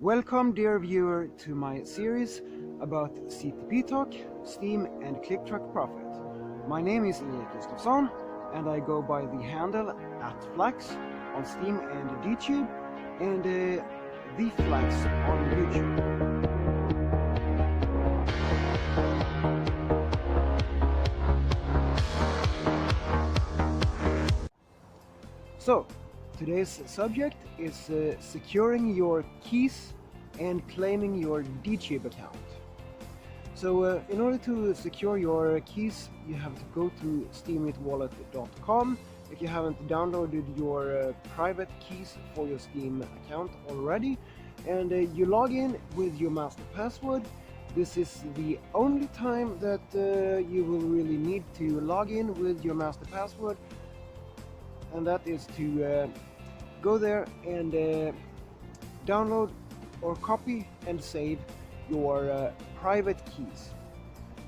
Welcome, dear viewer, to my series about CTPtalk, Steem and ClickTrackProfit. My name is Erik Gustafsson and I go by the handle @Flax on Steem and Dtube and the Flax on YouTube. So, today's subject is securing your keys and claiming your Dtube account. So in order to secure your keys, you have to go to steamwallet.com. If you haven't downloaded your private keys for your Steam account already, and you log in with your master password. This is the only time that you will really need to log in with your master password, and that is to go there and download or copy and save your private keys.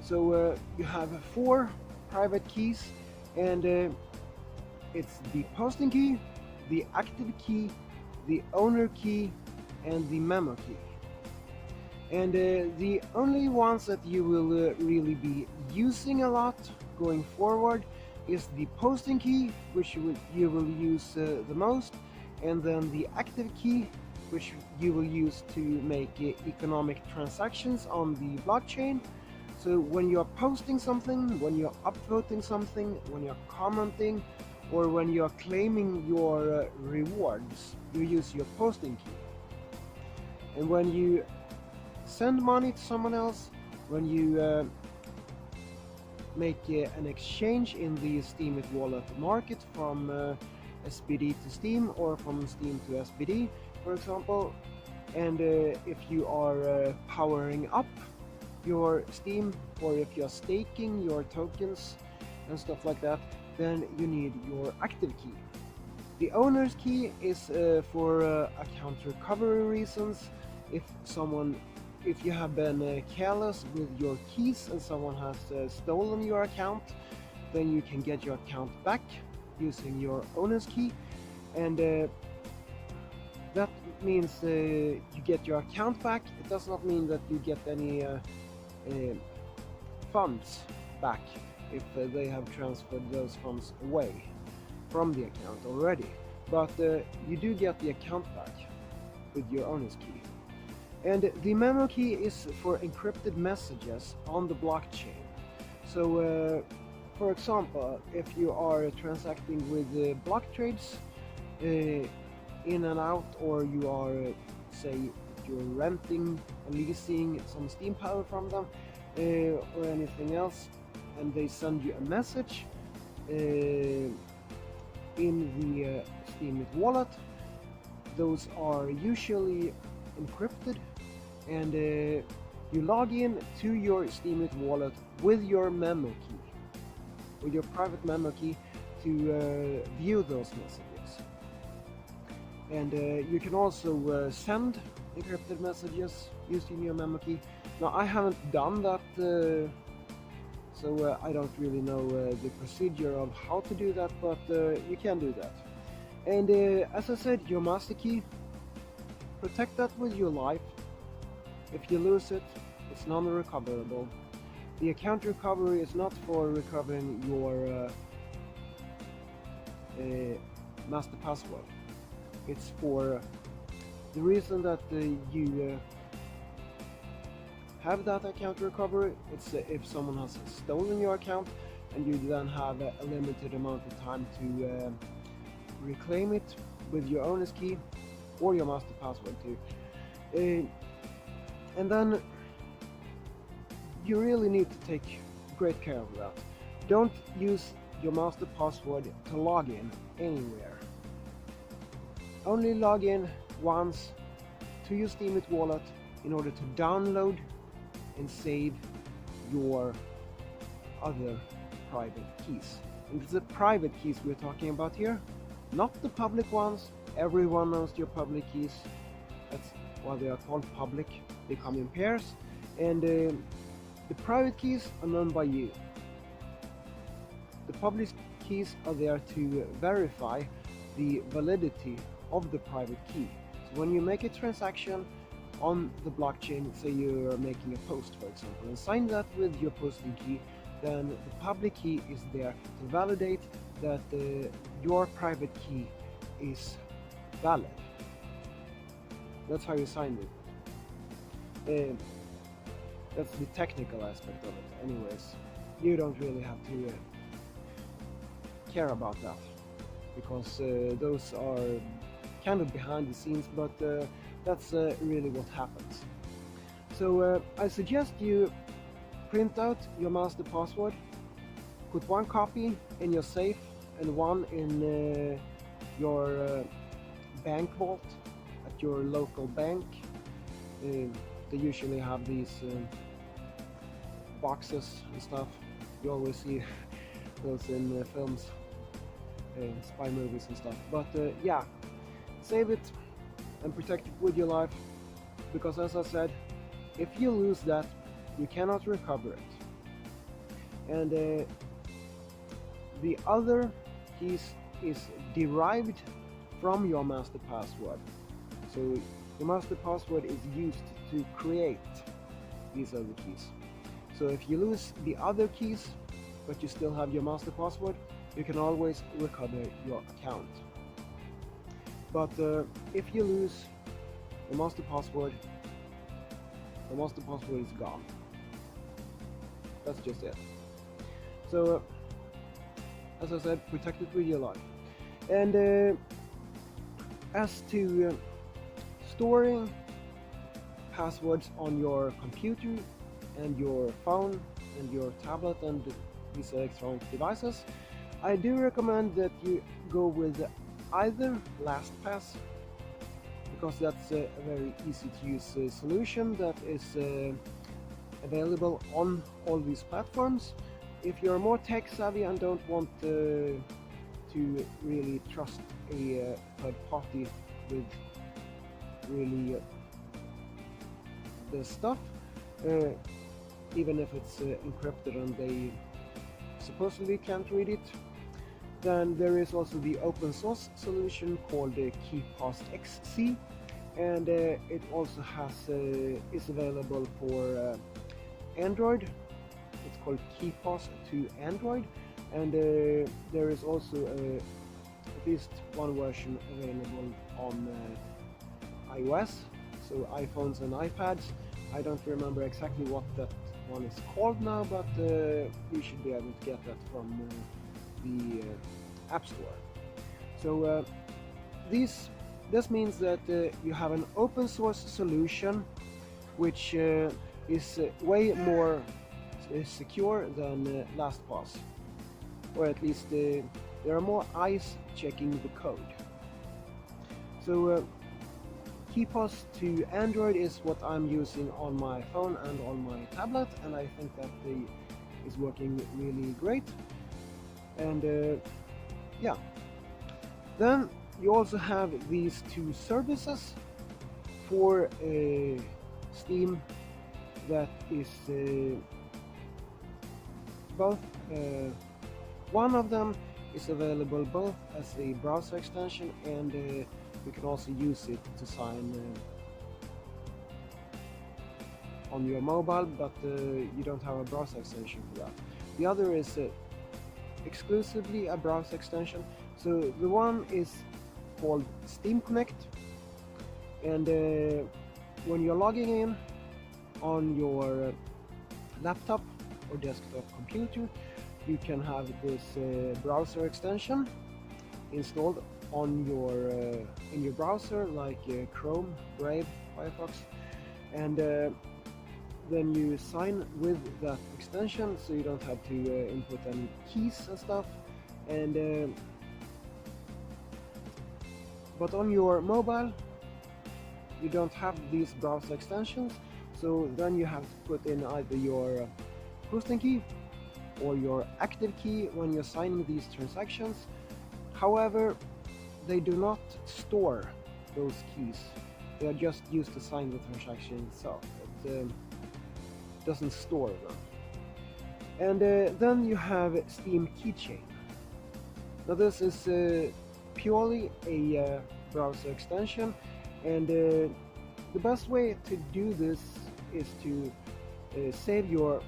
So you have 4 private keys, and it's the posting key, the active key, the owner key, and the memo key. And the only ones that you will really be using a lot going forward is the posting key, which you will use the most, and then the active key, which you will use to make economic transactions on the blockchain. So when you're posting something, when you're upvoting something, when you're commenting, or when you're claiming your rewards, you use your posting key. And when you send money to someone else, when you make an exchange in the Steem wallet market from SBD to Steem, or from Steem to SBD, for example, and if you are powering up your Steem, or if you're staking your tokens and stuff like that, then you need your active key. The owner's key is for account recovery reasons. If you have been careless with your keys and someone has stolen your account, then you can get your account back using your owner's key, and that means you get your account back. It does not mean that you get any funds back if they have transferred those funds away from the account already, but you do get the account back with your owner's key. And the memo key is for encrypted messages on the blockchain. So for example, if you are transacting with block trades in and out, or you are say you're renting or leasing some Steem power from them, or anything else, and they send you a message in the Steem wallet, those are usually encrypted, and you log in to your Steem wallet with your memo key, with your private memo key, to view those messages. And you can also send encrypted messages using your memo key. Now, I haven't done that, so I don't really know the procedure of how to do that, but you can do that. And as I said, your master key, protect that with your life. If you lose it, it's non-recoverable. The account recovery is not for recovering your master password. It's for the reason that you have that account recovery. It's if someone has stolen your account, and you then have a limited amount of time to reclaim it with your owner's key or your master password too. And then you really need to take great care of that. Don't use your master password to log in anywhere. Only log in once to your Steem wallet in order to download and save your other private keys. And it's the private keys we're talking about here, not the public ones. Everyone knows your public keys. That's why they are called public. They come in pairs, and the private keys are known by you. The public keys are there to verify the validity of the private key. So when you make a transaction, on the blockchain, say you're making a post, for example, and sign that with your posting key, then the public key is there to validate that your private key is valid. That's how you sign it. That's the technical aspect of it. Anyways, you don't really have to care about that, because those are kind of behind the scenes, but that's really what happens. So I suggest you print out your master password, put one copy in your safe and one in your bank vault at your local bank. They usually have these boxes and stuff. You always see those in films, spy movies and stuff. But yeah, save it and protect it with your life, because as I said, if you lose that, you cannot recover it. And the other keys is derived from your master password. So the master password is used to create these other keys. So if you lose the other keys, but you still have your master password, you can always recover your account. But if you lose the master password is gone. That's just it. So as I said, protect it with your life. And as to storing passwords on your computer and your phone and your tablet and these electronic devices, I do recommend that you go with either LastPass, because that's a very easy to use solution that is available on all these platforms. If you're more tech savvy and don't want to really trust a third party with really the stuff, even if it's encrypted and they supposedly can't read it, then there is also the open source solution called KeePass XC, and it also has is available for Android. It's called KeePass to Android, and there is also at least one version available on iOS, so iPhones and iPads. I don't remember exactly what that one is called now, but you should be able to get that from the App Store. So this means that you have an open source solution which is way more secure than LastPass, or at least there are more eyes checking the code. So KeePass to Android is what I'm using on my phone and on my tablet, and I think that is working really great. And yeah, then you also have these two services for Steam that is both one of them is available both as a browser extension, and you can also use it to sign on your mobile, but you don't have a browser extension for that. The other is exclusively a browser extension. So the one is called Steam Connect, and when you're logging in on your laptop or desktop computer, you can have this browser extension installed on your in your browser, like Chrome, Brave, Firefox, and then you sign with that extension, so you don't have to input any keys and stuff. And but on your mobile, you don't have these browser extensions, so then you have to put in either your posting key or your active key when you're signing these transactions. However, they do not store those keys. They are just used to sign the transaction itself. It doesn't store them. And then you have Steam Keychain. Now this is purely a browser extension, and the best way to do this is to save your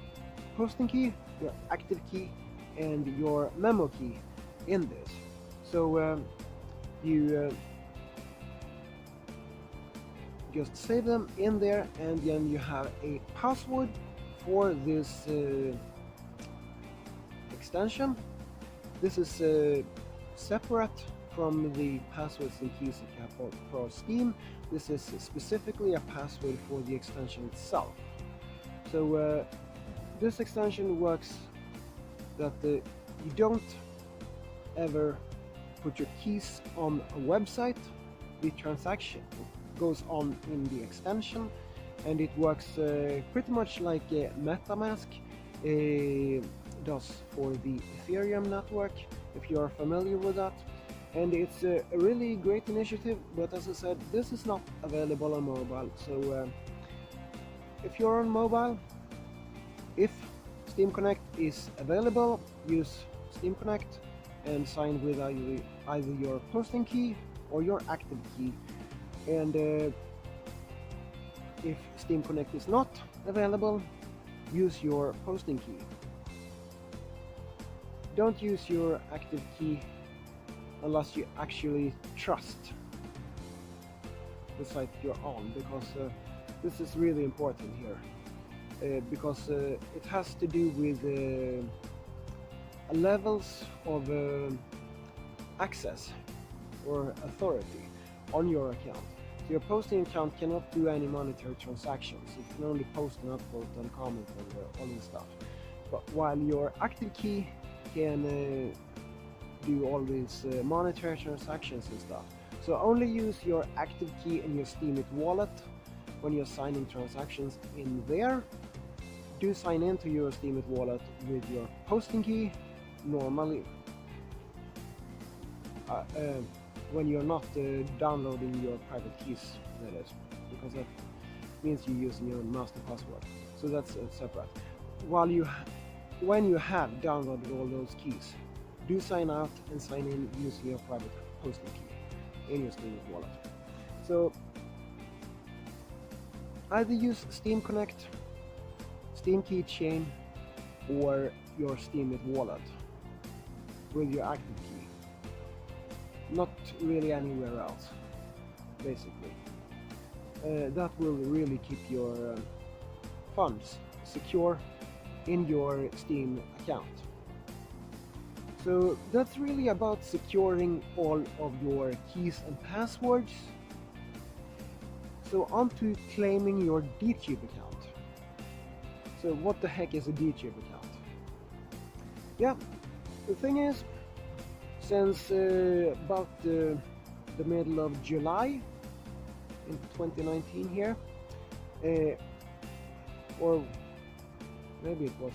posting key, your active key, and your memo key in this. So you just save them in there, and then you have a password for this extension. This is separate from the passwords and keys that you have for Steam. This is specifically a password for the extension itself. So this extension works that you don't ever put your keys on a website. The transaction goes on in the extension, and it works pretty much like MetaMask does for the Ethereum network, if you're familiar with that. And it's a really great initiative, but as I said, this is not available on mobile. So if you're on mobile, if Steam Connect is available, use Steam Connect and sign with either your posting key or your active key. And if Steam Connect is not available, use your posting key. Don't use your active key unless you actually trust the site you're on, because this is really important here, because it has to do with levels of access or authority on your account. So your posting account cannot do any monetary transactions. It can only post and upvote and comment and all this stuff. But while your active key can do all these monetary transactions and stuff. So only use your active key in your Steemit wallet when you're signing transactions in there. Do sign into your Steemit wallet with your posting key normally when you're not downloading your private keys, that is, because that means you're using your master password. So that's separate. When you have downloaded all those keys, do sign out and sign in using your private posting key in your Steemit wallet. So either use Steam Connect, Steam Keychain, or your Steemit wallet with your active key. Not really anywhere else, basically. That will really keep your funds secure in your Steam account. So that's really about securing all of your keys and passwords. So on to claiming your Dtube account. So what the heck is a Dtube account? Yeah, the thing is, since about the middle of July in 2019 here, or maybe it was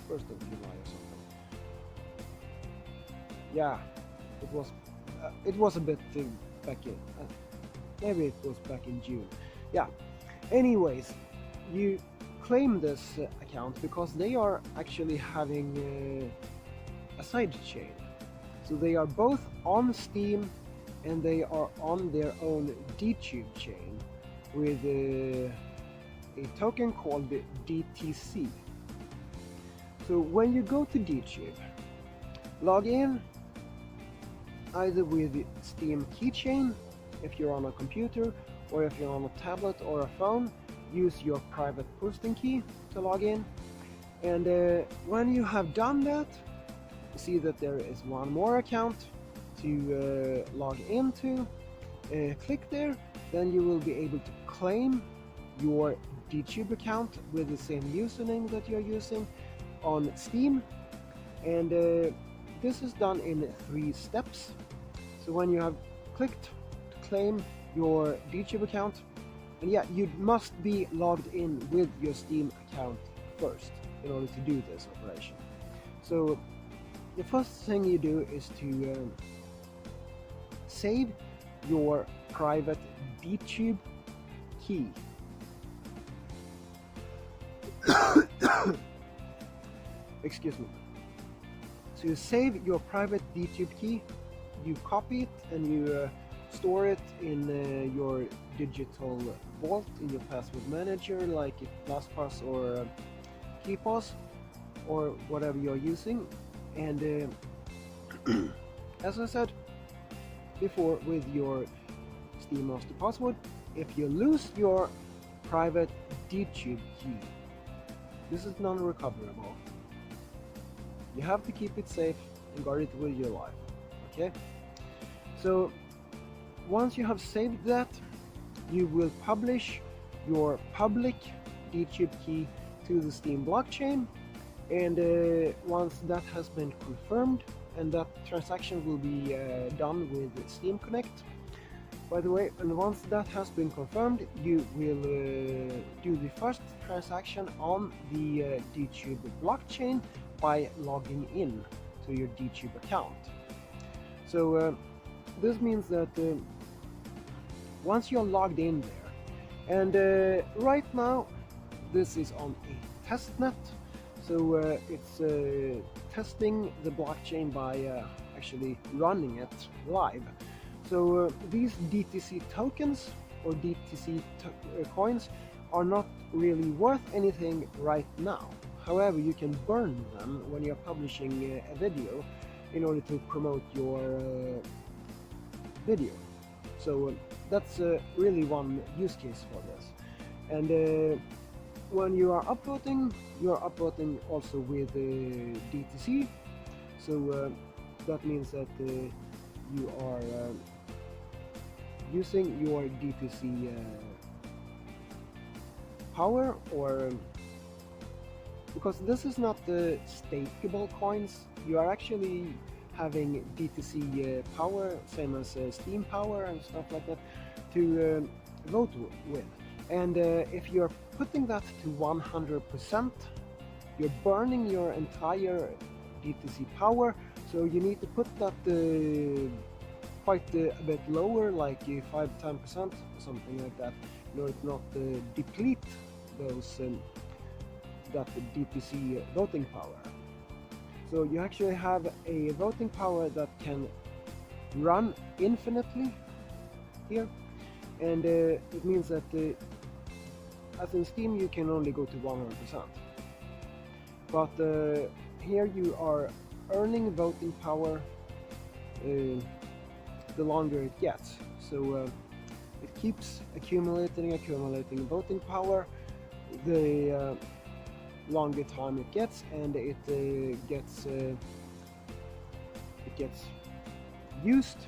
1st of July or something. Yeah, it was a bit back in, maybe it was back in June. Yeah, anyways, you claim this account because they are actually having a side chain. So they are both on Steam and they are on their own Dtube chain with a token called DTC. So when you go to Dtube, log in either with Steam Keychain if you're on a computer, or if you're on a tablet or a phone, use your private posting key to log in. And when you have done that, you see that there is one more account to log into. Click there, then you will be able to claim your Dtube account with the same username that you're using on Steam. And this is done in 3 steps. So when you have clicked to claim your Dtube account, and yeah, you must be logged in with your Steam account first in order to do this operation. So the first thing you do is to save your private Dtube key. Excuse me. So you save your private Dtube key, you copy it, and you store it in your digital vault in your password manager, like LastPass or KeePass or whatever you're using. And as I said before, with your Steam master password, if you lose your private Dtube key, this is non-recoverable. You have to keep it safe and guard it with your life. Okay? So once you have saved that, you will publish your public Dtube key to the Steam blockchain, and once that has been confirmed, and that transaction will be done with Steam Connect, by the way, and once that has been confirmed, you will do the first transaction on the Dtube blockchain by logging in to your Dtube account. So this means that once you're logged in there, and right now this is on a testnet, so it's testing the blockchain by actually running it live. So these DTC tokens or DTC coins are not really worth anything right now. However, you can burn them when you're publishing a video in order to promote your video. So that's really one use case for this. And when you are upvoting also with DTC. So that means that you are using your DTC power, or because this is not the stakeable coins, you are actually having DTC power, same as Steam power and stuff like that, to vote with. And if you're putting that to 100%, you're burning your entire DTC power, so you need to put that quite a bit lower, like 5-10%, something like that, in order to not deplete those that DTC voting power. So you actually have a voting power that can run infinitely here, and it means that as in Steam you can only go to 100%, but here you are earning voting power the longer it gets. So it keeps accumulating voting power the longer time it gets, and it gets used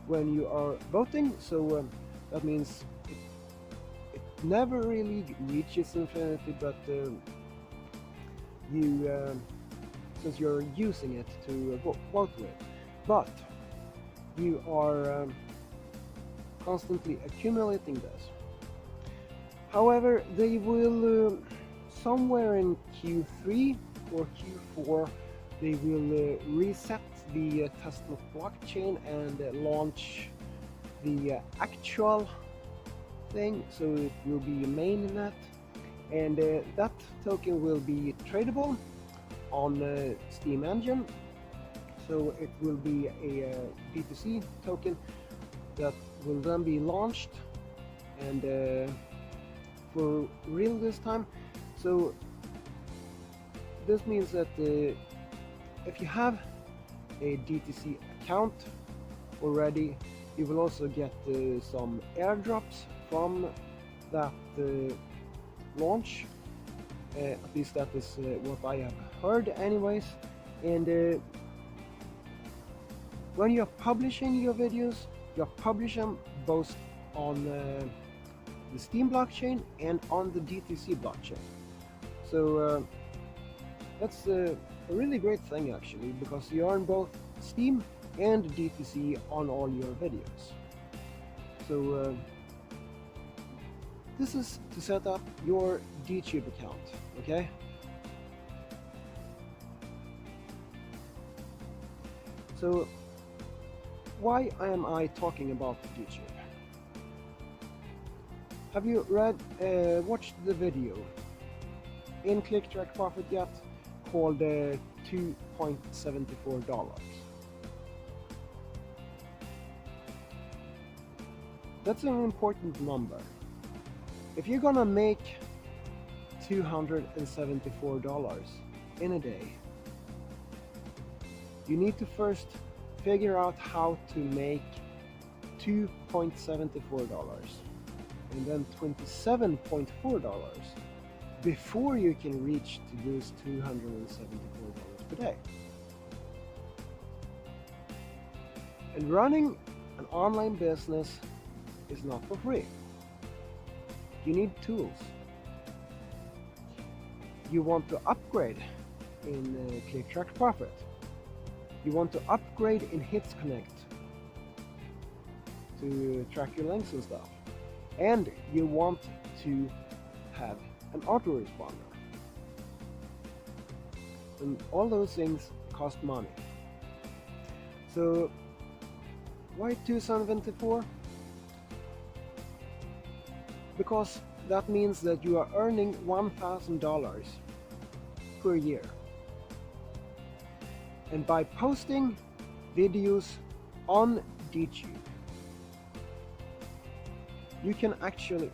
when you are voting. So that means it never really reaches infinity, but you since you're using it to vote with, but you are constantly accumulating this. However, they will somewhere in Q3 or Q4 they will reset the testnet blockchain and launch the actual thing, so it will be a mainnet, and that token will be tradable on Steam Engine. So it will be a DTC token that will then be launched, and for real this time. So this means that if you have a DTC account already, you will also get some airdrops from that launch. At least that is what I have heard anyways. And when you're publishing your videos, you publish them both on the Steam blockchain and on the DTC blockchain. So that's a really great thing actually, because you earn both Steam and DTC on all your videos. So this is to set up your Dtube account, okay? So why am I talking about Dtube? Have you watched the video in ClickTrackProfit yet, called $2.74? That's an important number. If you're gonna make $274 in a day, you need to first figure out how to make $2.74 and then $27.4 before you can reach to those $274 per day. And running an online business is not for free. You need tools. You want to upgrade in ClickTrackProfit. You want to upgrade in Hits Connect to track your links and stuff. And you want to have an autoresponder. And all those things cost money. So why 274? Because that means that you are earning $1,000 per year. And by posting videos on Dtube, you can actually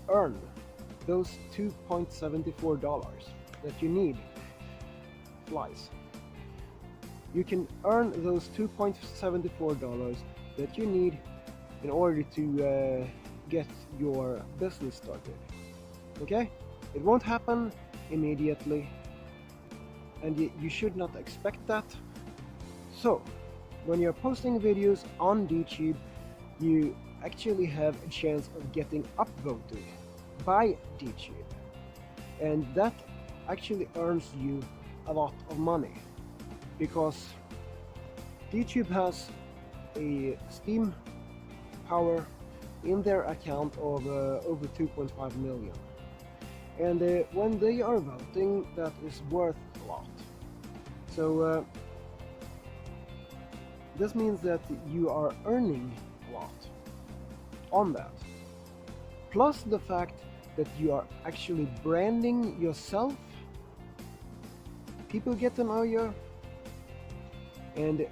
earn those $2.74 that you need. Flies. You can earn those $2.74 that you need in order to get your business started. Okay? It won't happen immediately, and you should not expect that. So, when you're posting videos on Dtube, you actually have a chance of getting upvoted by Dtube, and that actually earns you a lot of money, because Dtube has a Steam power in their account of over 2.5 million, and when they are voting, that is worth a lot. So this means that you are earning a lot on that, plus the fact that you are actually branding yourself. People get to know you, and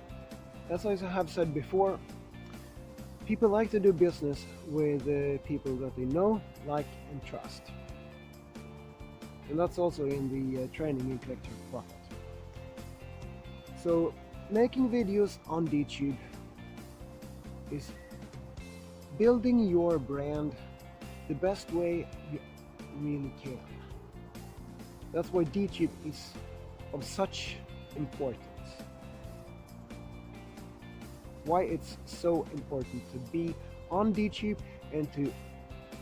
as I have said before, people like to do business with people that they know, like, and trust. And that's also in the training in ClickTrackProfit. So making videos on Dtube is building your brand the best way you really can. That's why Dtube is of such importance. Why it's so important to be on Dtube and to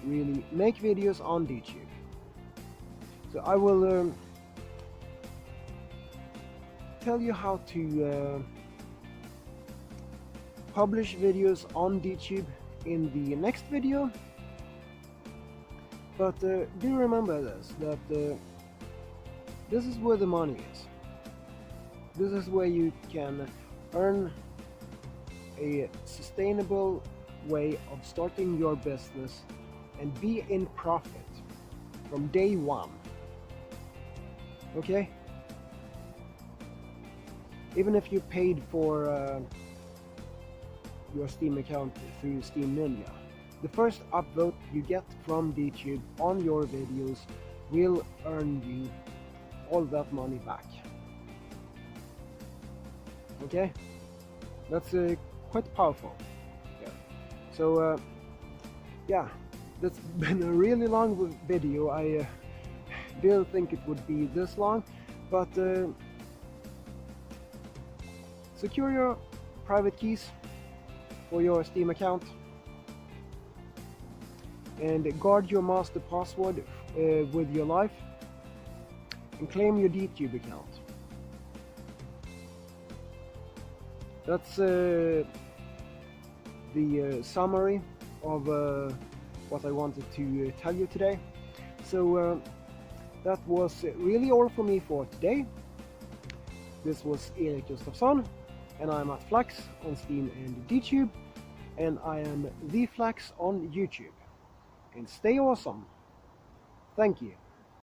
really make videos on Dtube. So I will tell you how to publish videos on Dtube in the next video. But do remember this, that this is where the money is. This is where you can earn a sustainable way of starting your business and be in profit from day one. Okay? Even if you paid for your Steam account through Steam Ninja, the first upvote you get from Dtube on your videos will earn you all that money back. Okay? That's quite powerful. Yeah. So yeah, that's been a really long video. I didn't think it would be this long, but secure your private keys for your Steam account and guard your master password with your life, and claim your Dtube account. That's the summary of what I wanted to tell you today. So that was really all for me for today. This was Erik Gustafsson, and I'm at Flax on Steam and Dtube, and I am the Flax on YouTube. And stay awesome. Thank you.